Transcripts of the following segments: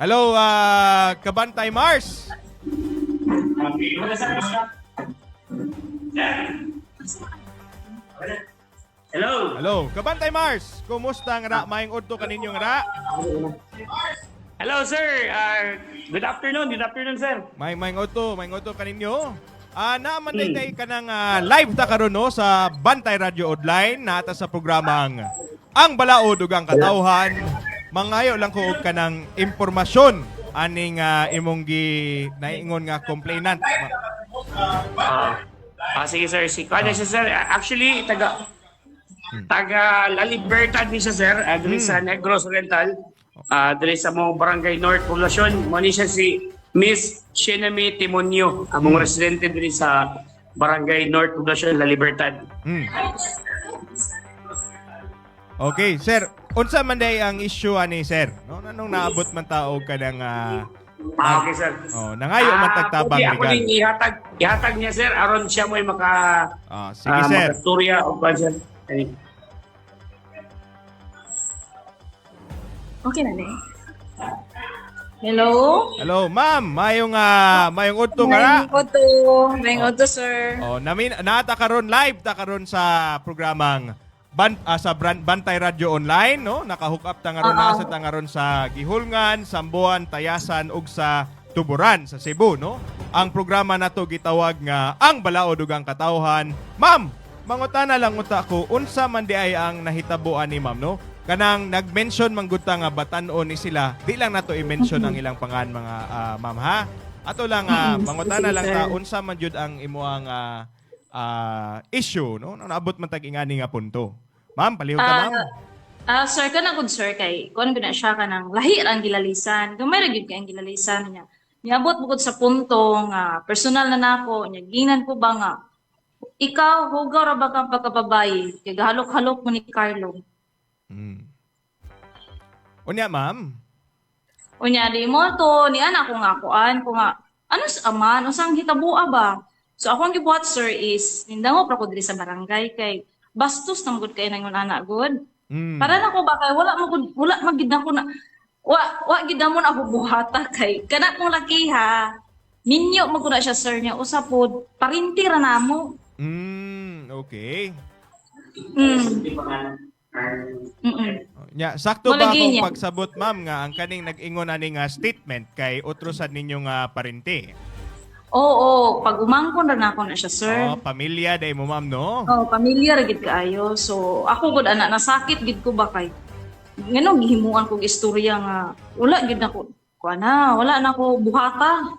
Hello, Kabantay Mars. Hello. Hello, Kabantay Mars. Kumusta nga ra? Maayong udto kaninyo nga ra? Hello, sir. Good afternoon. Good afternoon, sir. Maayong udto kaninyo. Naaman day kanang live ta karon no sa Bantay Radio Online nata sa programang Ang Balaod ug ang Katawhan. Mangayo lang ko og kanang impormasyon aning imong naingon nga complainant. Sige, sir. Ano siya, sir? Actually, taga La Libertad ni siya, sir. Dili sa Negros Oriental. Dili sa mong Barangay North Poblacion. Muni siya si Miss Shinami Timonio. Among residente dili sa Barangay North Poblacion, La Libertad. Okay, sir. Unsa man day ang issue ani, sir? No, anong naabot man ta og kanang Okay, sir. nangayo man tagtabang ako legal. din ihatag niya, sir. Aron siya mo'y Sige, sir. makasturya o ba, sir. Okay na din. Hello? Hello, ma'am. Mayong udto nga ra. Mayong Oto, sir. Nata karon live ta karon sa programang Bantay Radio Online, no? Naka-hook up ta ngaron nasa ta ngaron sa Gihulngan, Sambuan, Tayasan ug sa Tuburan sa Cebu, no? Ang programa nato gitawag nga Ang Balaod ug ang Katawhan. Ma'am, mangutana lang unta ko, unsa man di ay ang nahitabuan ni ma'am, no? Kanang nag-mention man gud ta nga batan-on ni sila. Di lang nato i-mention ang ilang pangan mga ma'am ha. Ato lang mangutana lang ta unsa man jud ang imuang issue, no? Naabot man tag ingani nga punto. Ma'am, palihog ka, ma'am. Sir, ka na good, sir, kay kuan ko na siya ka ng lahi ang gilalisan. Gamay ra gyud kay ang gilalisan niya. Niabot bukod sa punto nga personal na nako, nya ginan ko ba nga ikaw hugaw ra ba kang pagkababayi kay gahalok-halok mo ni Carlo. Unya, ma'am. Unya di mo to ni anak ko nga kuan ko nga ano sa aman usang hitabua ba. So ako ang gibuhat, sir, is nindango pra ko diri sa barangay kay bastos na magud kay nangon anak good. Para na ko ba kay wala magid na ko na wa gid na mo na ako buhata kay kana kong laki ha. Ninyo maguna siya, sir, niya usapod parinti ra namo. Okay. Sakto ba Malagay akong niya. pagsabot, ma'am, nga ang kaning nag-ingon ani nga statement kay utrosan ninyo nga parente? Oo, pag umangkon ra nako na siya, sir. Pamilya day mo, ma'am, no? Oh, pamilya ra gid kaayo. So ako gud anak nasakit gid ko ba kay ngano gihimuan kog istorya nga wala gid nako kuana, wala na ko buhata.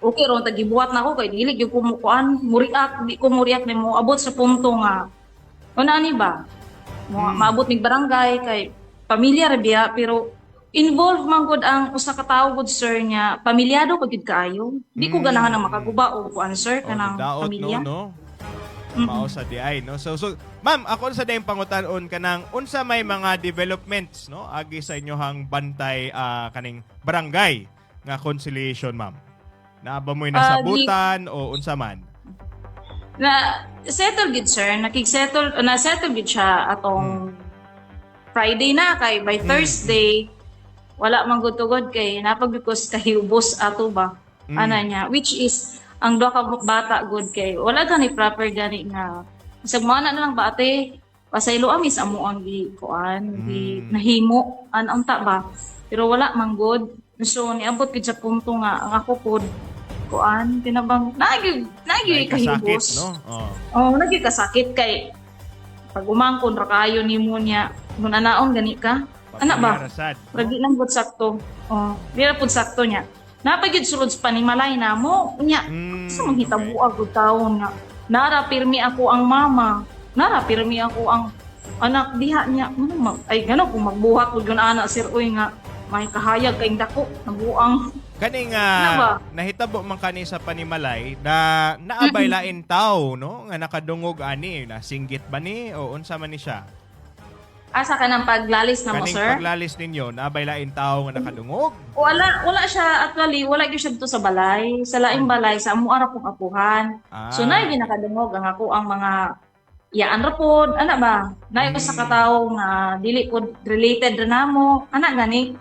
Okay ron tagibuhat na ako kay dili gyud ko mo kuan, muriak di ko muriak nimo abot sa punto nga una ni ba? Maabot ning barangay kay pamilya ra biya pero involved man gud ang usa ka tawo gud, sir, nya pamilyado ko gid kaayo. Di ko ganahan na makaguba o kuan, sir, kanang daot, pamilya. no? Mao sa DI, no? So ma'am, ako sa dayong pangutan-on kanang unsa may mga developments, no? Agi sa inyohang Bantay kaning barangay nga conciliation, ma'am. Naaba mo'y nasabutan o unsa man? Na settle gid, sir, na settle gid siya atong Friday na kay by Thursday wala man gud tugod kay napagkos kahubos ato ba ana niya, which is ang duha ka bata good kay wala gani proper gani nga isag mana na lang ba ate pasaylo amis amo ang gi kuan gi nahimo unta ba pero wala man good. So niabot gid sa punto nga ang ako pod kuan tinabang nagi kahubos, no? nagi kasakit kay pag umangkon ra kayo nimo niya mun anaon gani ka anak ba? Ragi lang gud sakto. Dira pud sakto niya. Napagid sulod sa panimalay na mo. Nya, sa manghitabuag gud taon nga. Nara pirmi ako ang mama. Nara pirmi ako ang anak diha niya. Ay gano kung magbuhat gud kun ana sir oy nga may kahayag kay dako nabuang. Kaning ba? nahitabo man kani sa panimalay na naabay lain tao, no? Nga nakadungog ani na singgit ba ni o unsa man ni siya? Asa ka ng paglalis na mo, Kaning sir? paglalis ninyo, naabay lain tao nga nakadungog? Wala siya actually, wala gyud siya dito sa balay. Sa laing balay sa amo ara pong apuhan. So nay ginakadungog ang ako ang mga yaan ra pod, ana ba? Nay sa katawo nga dili pod related ra namo, ana gani.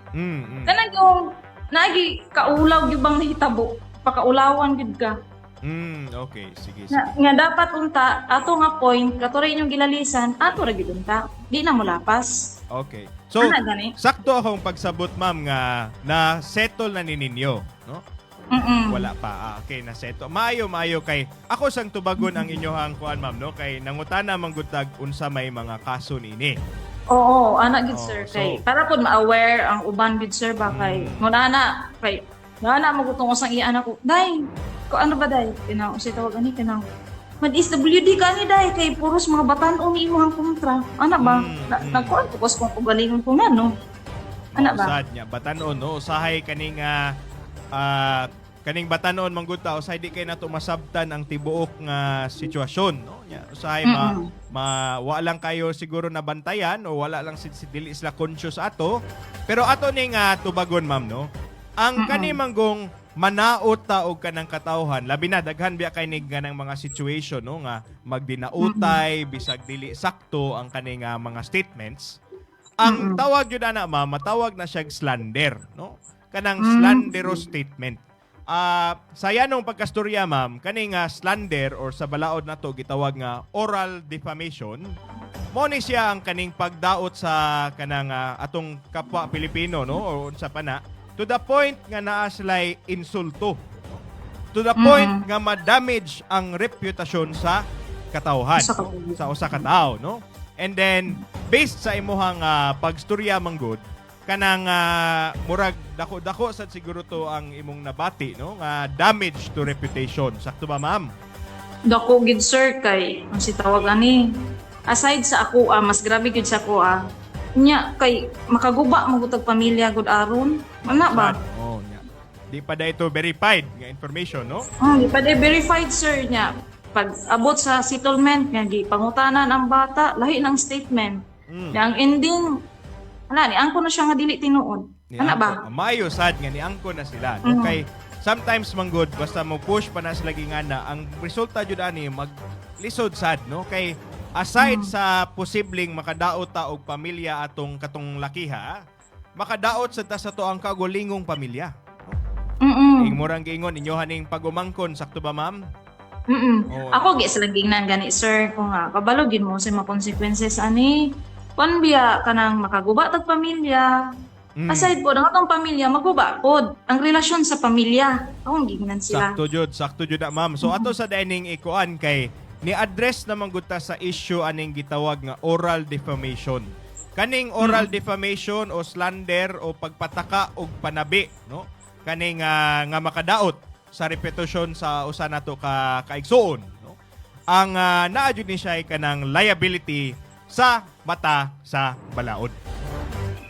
Kanang yung nagi kaulaw gyud bang nahitabo, pakaulawan gyud ka. Okay. Sige. Nga dapat unta ato nga point kato rin yung gilalisan, ato ra gyud unta. Di na mo lapas. Okay. So, Ana gani? sakto akong pagsabot, ma'am, nga na-settle na ni ninyo, no? Wala pa. Okay, na-settle. Maayo kay ako sang tubagon ang inyohang kuan, ma'am, no? Kay nangutana manggutag unsa may mga kaso nini. Oo, ana gid Oh, sir so- kay para pod ma-aware ang uban gid sir ba kay ngunana kay nana magutong usang iya anak ko. Day, ko ano ba day? Kinang si tawag ani kinang mag-SWD ka ni day kay puros mga batan-o ni imong kontra. Ana ba? Nagkuan ko kung pagalingon ko nga no. Ana ba? Sad niya batanon, no? Usahay kaning kaning batanon mangguta usahay di kay nato masabtan ang tibuok nga sitwasyon, no? Nya usahay wa lang kayo siguro nabantayan o wala lang si dili sila conscious ato. Pero ato ning tubagon, ma'am, no? Ang kani manggong manaot ta og kanang katawhan, labi na daghan biya kay nig ganang mga situation, no, nga magdinautay bisag dili sakto ang kaning mga statements. Ang tawag yun na, ma'am, matawag na siya slander, no? Kanang slanderous statement. Saya nung pagkastorya, ma'am, kaning slander or sa balaod na to gitawag nga oral defamation. Mo ni siya ang kaning pagdaot sa kanang atong kapwa Pilipino, no, o unsa pa na, to the point nga naa sila'y insulto. To the point nga ma-damage ang reputasyon sa katawhan, no? Sa usa ka tawo, no? And then based sa imuhang pagstorya manggod kanang murag dako-dako sad siguro to ang imong nabati, no, nga damage to reputation. Sakto ba, ma'am? Dako gid sir kay ang si tawag ani aside sa ako mas grabe gid sa ako nya kay makaguba magutag pamilya gud aron. Ana ba? Oh, nya. Di pa da ito verified nga information, no? Di pa day verified sir nya. Pag abot sa settlement nga di pangutanan ang bata, lahi ng statement. Ang ending ni angko na siya nga dili tinuod. Ana ba? Maayo sad nga niangko na sila. No? Kay sometimes manggod basta mo push pa na sila gingana, ang resulta jud ani maglisod sad, no? Kay aside sa posibleng makadaot ta og pamilya atong katong lakiha, makadaot sa ta sa to ang kagulingong pamilya. Ing murang giingon inyo haning pagumangkon, sakto ba, ma'am? Oh. Ako gi sila gingnan gani sir kung kabalo gid mo sa mga consequences ani panbiya kanang makaguba tag pamilya. Aside po ang atong pamilya maguba pod ang relasyon sa pamilya. Akong gingnan sila. Sakto jud na, ma'am. So ato sa dining ikuan kay ni-address naman gud ta sa issue aning gitawag nga oral defamation. Kaning oral defamation o slander o pagpataka og panabi, no? Kaning nga makadaot sa reputasyon sa usa nato ka kaigsuon, no? Ang naa jud ni siya ay kanang liability sa mata sa balaod.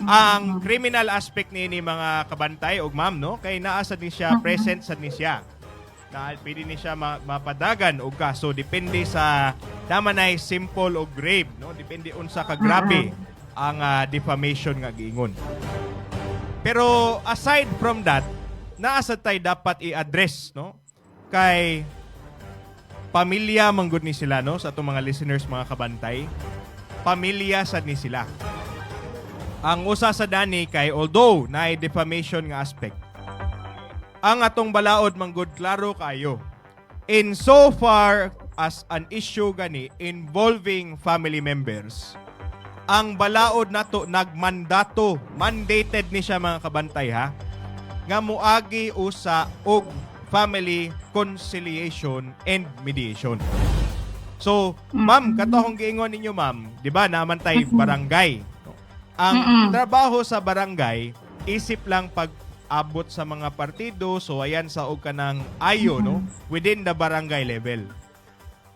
Ang criminal aspect ni mga kabantay og ma'am, no, kay naa sad ni siya present sad ni siya. Na pwede ni siya mapadagan og kaso depende sa damanay simple o grave, no, depende unsa ka grabe ang defamation nga giingon. Pero aside from that, naa sad tay dapat i-address, no, kay pamilya manggod ni sila, no, sa atong mga listeners, mga kabantay, pamilya sad ni sila. Ang usa sa dani kay although naay defamation nga aspect, ang atong balaod manggod klaro kayo. In so far as an issue gani involving family members, ang balaod nato nagmandato, mandated ni siya, mga kabantay, ha, nga muagi usa og family conciliation and mediation. So, ma'am, katong giingon ninyo, ma'am, di ba naman tay barangay. No? Ang trabaho sa barangay, isip lang pag-abot sa mga partido, so ayan sa og kanang ayo, no, within the barangay level.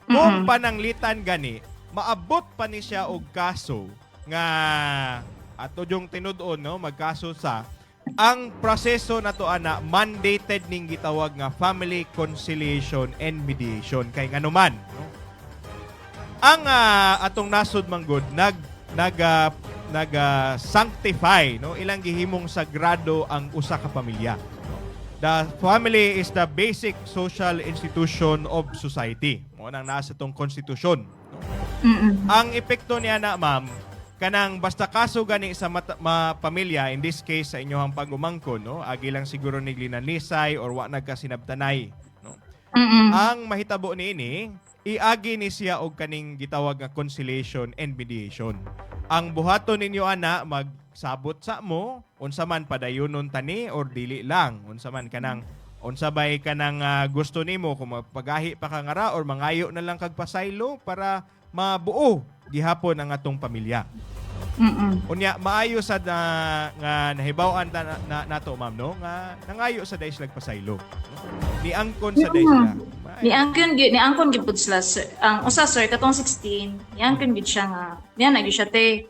Kung pananglitan gani, maabot pa ni siya og kaso nga ato yung tinud-on, no, magkaso sa ang proseso na to ana mandated ning gitawag nga family conciliation and mediation kay nganuman, no? Ang atong nasod manggod sanctify, no, ilang gihimong sagrado ang usa ka pamilya. The family is the basic social institution of society. Mo nang nasa tong konstitusyon, no? Ang epekto niya na, ma'am, kanang basta kaso gani sa pamilya, in this case sa inyong pag-umangkon, no? Agi lang siguro ni linalisay or wa nagkasinabtanay, no? Ang mahitabo niini, iagi ni siya og kaning gitawag nga conciliation and mediation. Ang buhaton ninyo ana magsabot sa mo unsa man padayonon tani or dili lang, unsa man kanang unsa bay kanang gusto nimo kung magpagahi pa ka ngara or mangayo na lang kag pasaylo para mabuo gihapon ang atong pamilya. Unya maayo sad nga nahibaw-an nato ma'am no nga nangayo sa day sila pasaylo. Ni angkon sa day sila. Ni angkon gid pud sila sir. Ang usa sir katong 16, ni angkon gid siya nga. Niya na gid siya te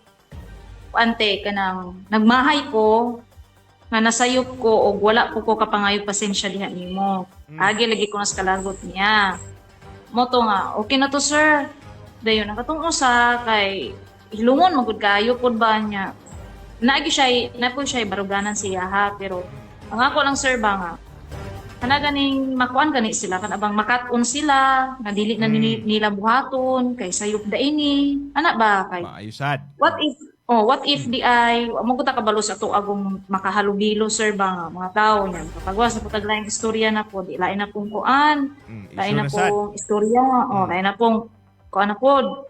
ante kanang nagmahay ko nga nasayop ko og wala po ko kapangayo pasensya diha nimo. Agi lagi ko nas kalagot niya. Moto nga okay na to sir. Dayon ang katong usa kay hilungon magud kayo pud ba niya. Naagi siya baruganan siya ha pero ang ako lang sir ba nga kana ganing makuan gani sila kan abang makat-on sila nga dili na nila buhaton kay sayop da ini ana ba kay maayusad. What if di ay mo ko ta kabalo sa to agong makahalubilo sir ba nga mga tao niya kapagwas sa putaglaing istorya na po di lain na pong kuan lain na pong istorya lain na pong kuan na pod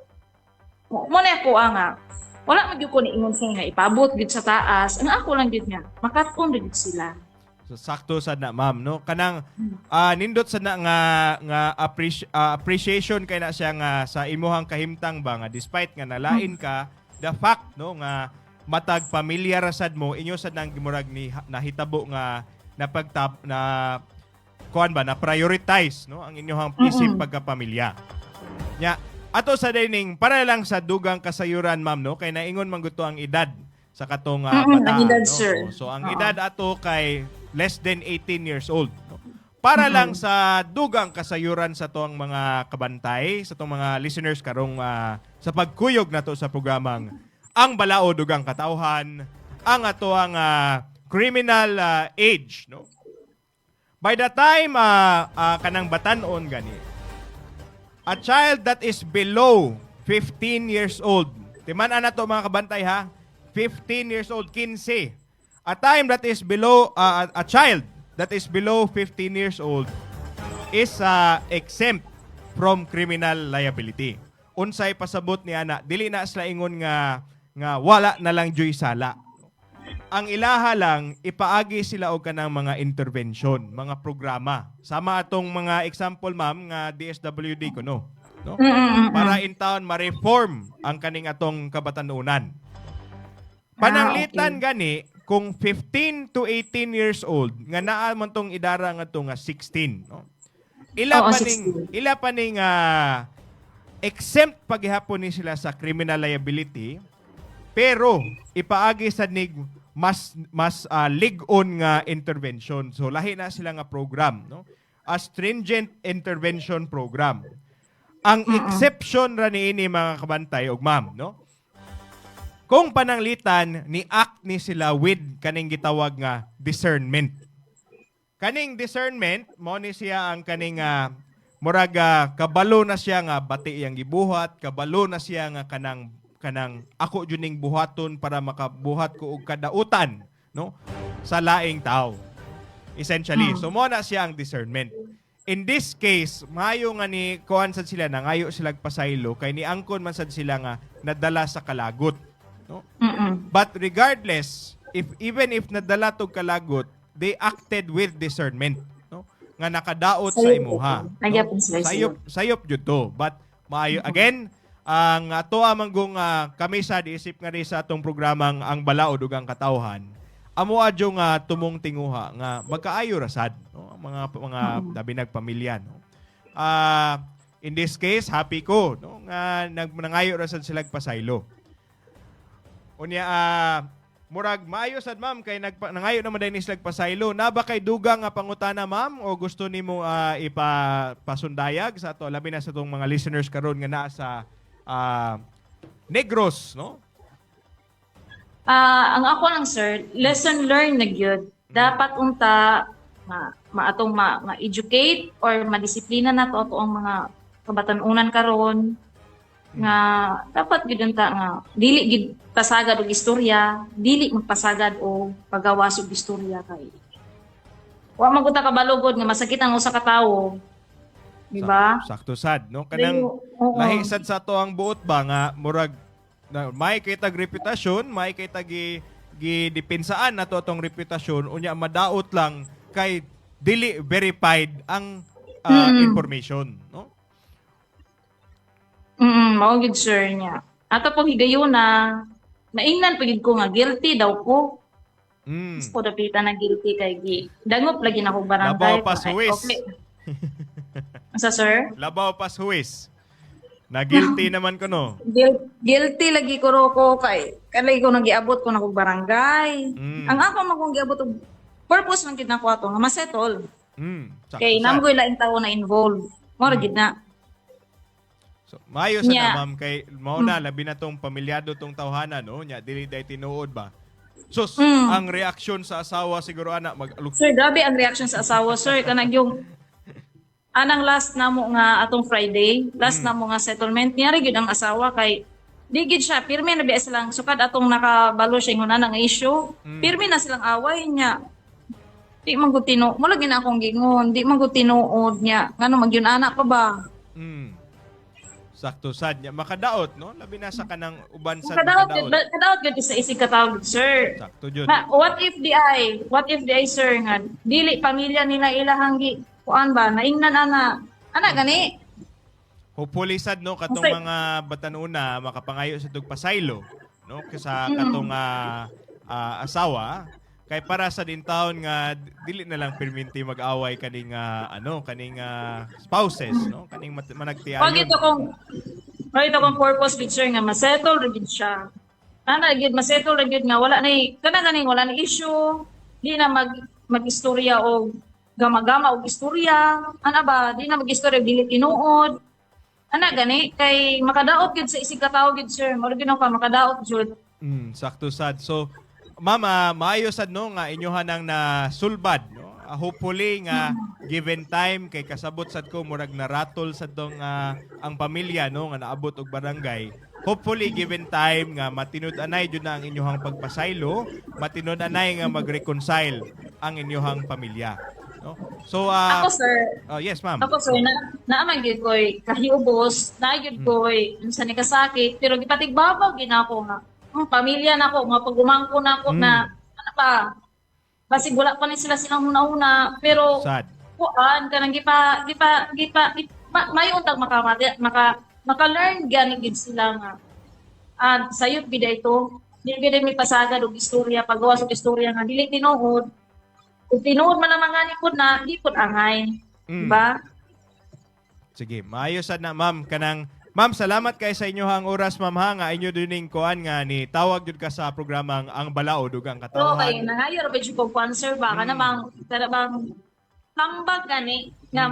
mo na ako nga wala magyud ko niingon siya nga ipabot gid sa taas ang ako lang gid nga makat-on gid sila. So sakto sad na ma'am no kanang nindot sad na nga appreciation kay na siya nga sa imuhang kahimtang ba nga despite nga nalain ka the fact no nga matag pamilya rasad mo inyo sad nang gimurag ni nahitabo nga na kuan ba na prioritize no ang inyong isip pagkapamilya. Nya ato sa dining para lang sa dugang kasayuran ma'am no kay naingon man gusto ang edad sa katong bata. Ang edad, no? sir. So ang edad ato kay less than 18 years old. No? Para lang sa dugang kasayuran sa tong mga kabantay, sa tong mga listeners karong sa pagkuyog nato sa programang Ang Balao Dugang Katawhan, ang ato ang criminal age. No? By the time kanang batanon gani, a child that is below 15 years old, timan na to mga kabantay ha, 15 years old, 15. A time that is below, a child that is below 15 years old is exempt from criminal liability. Unsay pasabot ni ana, dili na sila ingon nga wala na lang joy sala. Ang ilaha lang, ipaagi sila og kanang mga intervention, mga programa. Sama atong mga example ma'am nga DSWD ko no. Para in town ma-reform ang kaning atong kabatanunan. Pananglitan gani kung 15 to 18 years old nga naa man tong idara nga to nga 16 no. Ila paning exempt paghihapon ni sila sa criminal liability pero ipaagi sa nig mas lig-on nga intervention. So lahi na sila nga program no. A stringent intervention program. Ang exception ra niini mga kabantay og ma'am no. Kung pananglitan ni act ni sila with kaning gitawag nga discernment. Kaning discernment mo ni siya ang kaning murag kabalo na siya nga bati iyang gibuhat, kabalo na siya nga kanang ako juning buhaton para makabuhat ko og kadautan no sa laing tao. Essentially, so mo na siya ang discernment. In this case, maayo nga ni kuan sad sila nangayo sila pasaylo kay ni angkon man sad sila nga nadala sa kalagot. No? But regardless, even if nadala tog kalagot, they acted with discernment, no? Nga nakadaot sa imuha. No? Sayop jud to. But maayo again, ang ato amanggong kami sa diisip nga ri sa atong programang Ang Balao Dugang Katawhan. Amo adyo nga tumong tinguha nga magkaayo rasad, no? Mga dabi nagpamilya, no? In this case, happy ko, no? Nga nangayo rasad sila pasaylo. Unya murag maayo sad ma'am kay nangayo naman din sila pasaylo. Na ba kay dugang nga pangutana ma'am o gusto nimo ipapasundayag sa ato labi na sa tong mga listeners karon nga naa sa Negros, no? Ang ako lang sir, lesson learned na gyud. Dapat unta maatong ma-educate or madisiplina na to ang mga kabatanunan karon nga dapat gid unta nga dili gid pasagad og istorya, dili magpasagad og pagawas og istorya kay wa man gud ta kabalugod nga masakit ang usa ka tawo. Di ba? Sakto sad, no? Kanang Oo. lahi sad sa to ang buot ba nga murag na, may kay tag reputasyon, may kay tag gidepensaan nato tong reputasyon unya madaot lang kay dili verified ang information, no? Mao gid sir niya. Ato pong higayuna, naingnan pagid ko nga guilty daw ko. Mm. Ko dapitan na guilty kay dangop lagi na ko barangay. Labaw pa huwis. Okay. Sa sir? Labaw pas huwis. Na guilty naman ko no. Guilty lagi ko ro ko kay kanay ko nagiabot ko na kog barangay. Ang ako man kong giabot og purpose man gid nako ato nga masettle. Sakto Kay sad. namgoy laing tawo na involved. Mora gid na. So, maayo sa Nya. na, ma'am, kay mao na labi na tong pamilyado tong tawhana, no? Nya dili day tinuod ba? Sus, ang reaksyon sa asawa siguro ana Sir, grabe ang reaction sa asawa, sir. Kanang yung anang last na mo nga atong Friday, last na mo nga settlement niya gyud ang asawa kay di gid siya pirmi na biya silang sukad atong nakabalo siya ingon nga issue. Pirmi na silang away niya. Di man gud tino, mo lagi na akong gingon, di man gud tinuod niya. Ngano magyun anak pa ba? Sakto sad nya makadaot, no? Labi na sa kanang uban sad Kadaot gud sa isig katawag, sir. Sakto jud. What if the I, sir, nga dili pamilya nila ilahang gi kuan ba naingnan ana gani. Hopefully sad no katong Okay. mga batanuna makapangayo sa tug pasaylo, no? Kasa katong asawa kay para sa din taon nga dili na lang perminti mag-away kaning kaning spouses, no? Kaning managtiayon. Pagit akong purpose gid sir nga masettle ra gid siya. Ana gid masettle ra gid nga wala na wala na issue. Di na mag-istorya o gama-gama og istorya. Ana ba, di na mag-istorya dili tinuod. Ana gani kay makadaot gid sa isig ka tawo gid sir. Mao gid ka makadaot jud. Sakto sad. So mama, maayo sad no nga inyohan nang nasulbad, no? Hopefully nga given time kay kasabot sad ko murag naratol sad tong ang pamilya no nga naabot og barangay. Hopefully given time nga matinud-anay jud na ang inyohang pagpasaylo, matinud-anay nga mag-reconcile ang inyohang pamilya, no? So Ako sir, yes ma'am. Ako sir, naaman gyud koy kahiubos, na gyud koy unsa ni kasakit, pero gipatigbabaw gid ako nga pamilya na ko, mga pagumangko na ko na, ano pa, basig wala pa ni silang una-una, pero, Sad. kuan, kanang may untag maka-learn gani gid sila nga, sayot bida ito, dili bida may pasagad og istorya, pagawas og istorya nga, dili tinuod, kung tinuod man ang mga nipod na, di pod angay, diba? Sige, maayo sad na ma'am kanang Ma'am, salamat kay sa inyohang oras, ma'am, ha, nga inyo dining kuan nga ni tawag jud ka sa programang Ang Balaod ug ang So, Katawhan. kay nangayo ra jud ko answer ba kanang tambag gani nga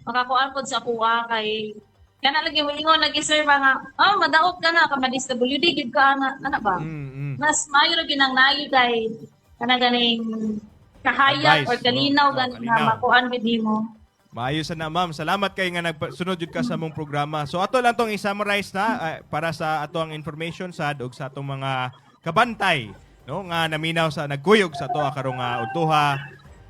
makakuan pod sa kuha kay kana lagi mo ingon lagi sir ba nga madaot ka na ka ma-DSWD gid ka ana ba. Mas mayo ra gyud ang nayo kay kana ganing kahayag Advice, or kalinaw no? gani Kalinaw. nga makuan gid nimo. Maayo na ma'am. Salamat kay nga nagsunod jud ka sa mong programa. So ato lang tong i-summarize na para sa ato ang information sad ug sa atong mga kabantay, no, nga naminaw sa nagkuyog sa ato karong udtuha.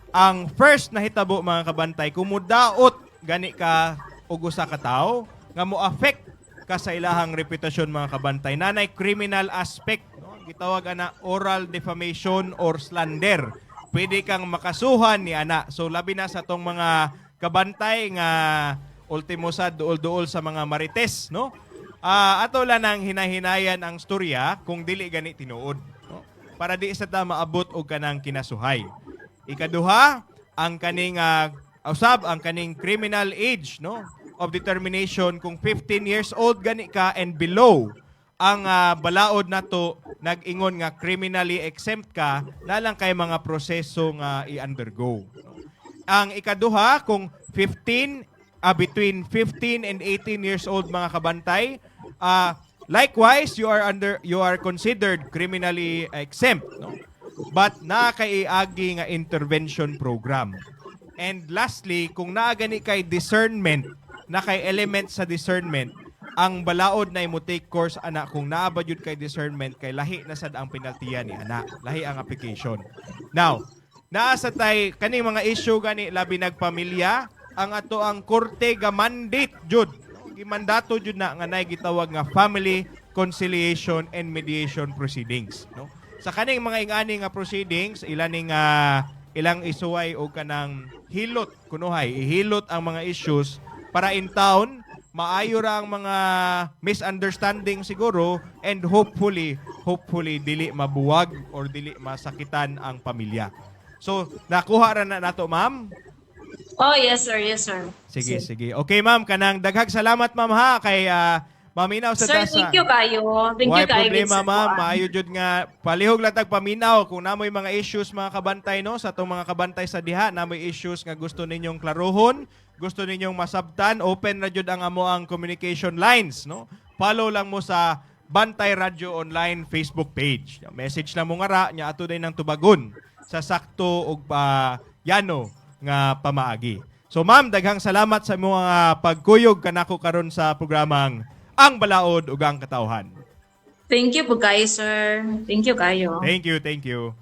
Ang first na hitabo mga kabantay, kumudaot gani ka og usa ka tawo nga mo affect ka sa ilahang reputasyon mga kabantay. Nanay criminal aspect, no? Gitawag ana oral defamation or slander. Pwede kang makasuhan ni ana. So labi na sa tong mga kabantay nga ultimo sa duol-duol sa mga marites, no? Ato lang nang hinahinayan ang storya kung dili gani tinuod, no? Para di sa ta maabot og kanang kinasuhay. Ikaduha, ang kaning usab ang kaning criminal age, no, of determination kung 15 years old gani ka and below ang balaod nato nag-ingon nga criminally exempt ka na lang kay mga proseso nga i-undergo, no? Ang ikaduha, kung between 15 and 18 years old mga kabantay, likewise you are considered criminally exempt, no? But nakaiagi nga intervention program. And lastly, kung naagani kay discernment, na kay element sa discernment, ang balaod na imo take course ana kung naa ba jud kay discernment kay lahi na sad ang penaltiya ni ana, lahi ang application. Now, naa sa tay kaning mga issue gani labi nagpamilya, ang ato ang korte ga mandate jud. Gimandato jud na nga nay gitawag nga family conciliation and mediation proceedings, no? Sa kaning mga ingani nga proceedings, ilang isuway o kanang hilot kunuhay, ihilot ang mga issues para in town maayo ra ang mga misunderstanding siguro, and hopefully dili mabuwag or dili masakitan ang pamilya. So, nakuha ra na nato, ma'am? Oh, yes sir, yes sir. Sige. Okay, ma'am, kanang daghag salamat, ma'am, ha, kay maminaw sa Sir, tasa. thank you kayo. Thank you kayo. Problema, Gid, sir, ma'am. po, Maayo jud nga palihog latag paminaw kung namoy mga issues mga kabantay, no, sa atong mga kabantay sa diha, namoy issues nga gusto ninyong klaruhon, gusto ninyong masabtan, open na jud ang amo ang communication lines, no. Follow lang mo sa Bantay Radio Online Facebook page. Message na mo nga ra nya ato din ng tubagon sa sakto ug yano nga pamaagi. So ma'am, daghang salamat sa mga pagkuyog kanako karon sa programang Ang Balaod ug ang Katawhan. Thank you po kayo, sir. Thank you kayo. Thank you.